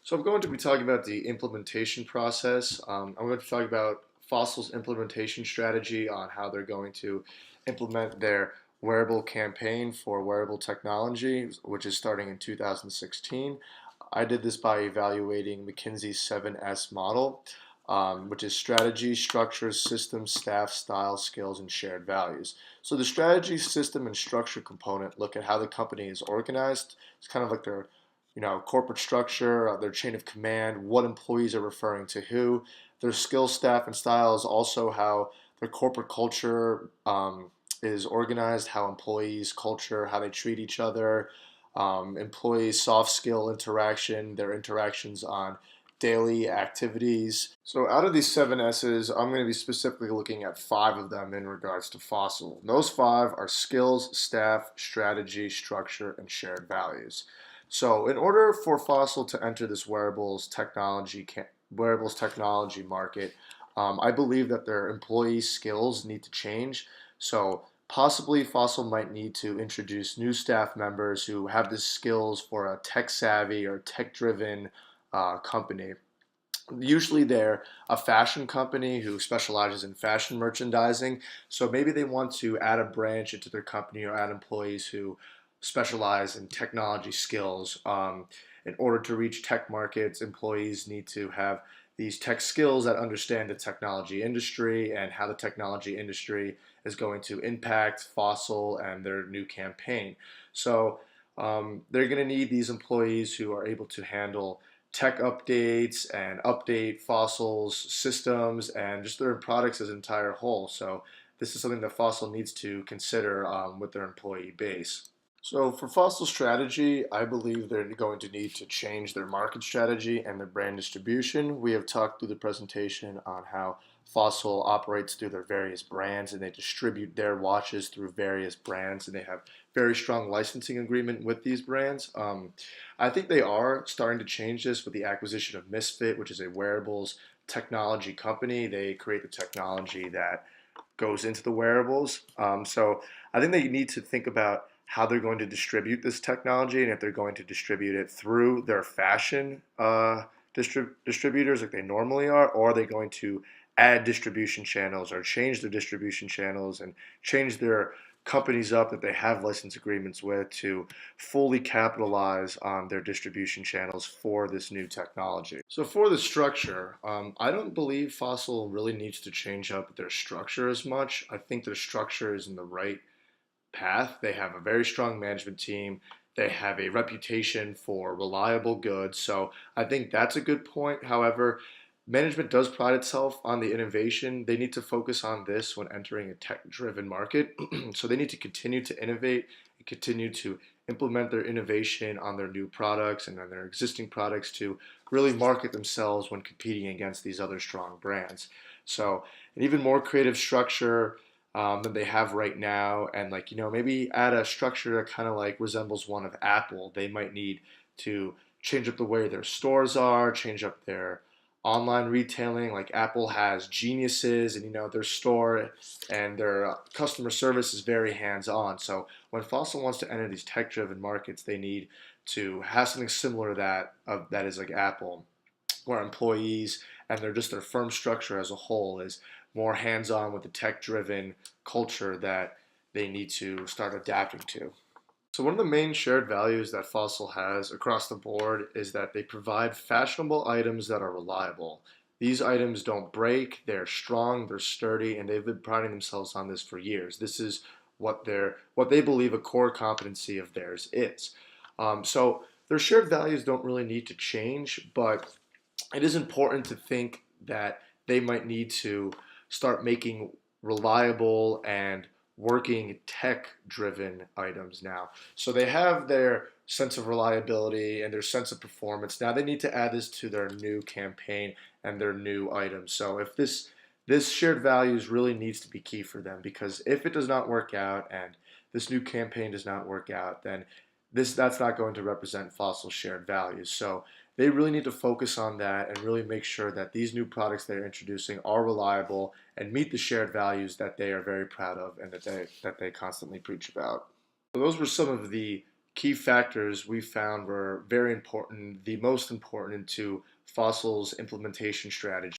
So I'm going to be talking about the implementation process. I'm going to talk about Fossil's implementation strategy on how they're going to implement their wearable campaign for wearable technology, which is starting in 2016. I did this by evaluating McKinsey's 7S model, which is strategy, structure, system, staff, style, skills, and shared values. So the strategy, system, and structure component look at how the company is organized. It's kind of like their corporate structure, their chain of command, what employees are referring to who, their skill, staff, and style is also how their corporate culture is organized, how employees' culture, how they treat each other, employees' soft skill interaction, their interactions on daily activities. So out of these seven S's, I'm going to be specifically looking at five of them in regards to Fossil. Those five are skills, staff, strategy, structure, and shared values. So in order for Fossil to enter this wearables technology market, I believe that their employee skills need to change. So possibly Fossil might need to introduce new staff members who have the skills for a tech savvy or tech driven company. Usually they're a fashion company who specializes in fashion merchandising. So maybe they want to add a branch into their company or add employees who specialize in technology skills. In order to reach tech markets, employees need to have these tech skills that understand the technology industry and how the technology industry is going to impact Fossil and their new campaign. So they're going to need these employees who are able to handle tech updates and update Fossil's systems and just their products as an entire whole. So this is something that Fossil needs to consider with their employee base. So for Fossil strategy, I believe they're going to need to change their market strategy and their brand distribution. We have talked through the presentation on how Fossil operates through their various brands and they distribute their watches through various brands and they have very strong licensing agreement with these brands. I think they are starting to change this with the acquisition of Misfit, which is a wearables technology company. They create the technology that goes into the wearables. So I think they need to think about how they're going to distribute this technology and if they're going to distribute it through their fashion distributors like they normally or are they going to add distribution channels or change their distribution channels and change their companies up that they have license agreements with to fully capitalize on their distribution channels for this new technology. So for the structure, I don't believe Fossil really needs to change up their structure as much. I think their structure is in the right path. They have a very strong management team. They have a reputation for reliable goods. So I think that's a good point. However, management does pride itself on the innovation. They need to focus on this when entering a tech-driven market. So they need to continue to innovate and continue to implement their innovation on their new products and on their existing products to really market themselves when competing against these other strong brands. So an even more creative structure than they have right now, and maybe add a structure that kind of like resembles one of Apple. They might need to change up the way their stores are, change up their online retailing. Like Apple has geniuses, and their store and their customer service is very hands-on. So when Fossil wants to enter these tech-driven markets, they need to have something similar to that is like Apple, where employees and their firm structure as a whole is more hands-on with the tech-driven culture that they need to start adapting to. So one of the main shared values that Fossil has across the board is that they provide fashionable items that are reliable. These items don't break, they're strong, they're sturdy, and they've been priding themselves on this for years. This is what they believe a core competency of theirs is. So their shared values don't really need to change, but it is important to think that they might need to start making reliable and working tech driven items now. So they have their sense of reliability and their sense of performance. Now they need to add this to their new campaign and their new items. So if this shared values really needs to be key for them, because if it does not work out and this new campaign does not work out, then that's not going to represent Fossil shared values. So they really need to focus on that and really make sure that these new products they're introducing are reliable and meet the shared values that they are very proud of and that they constantly preach about. So those were some of the key factors we found were very important, the most important to Fossil's implementation strategy.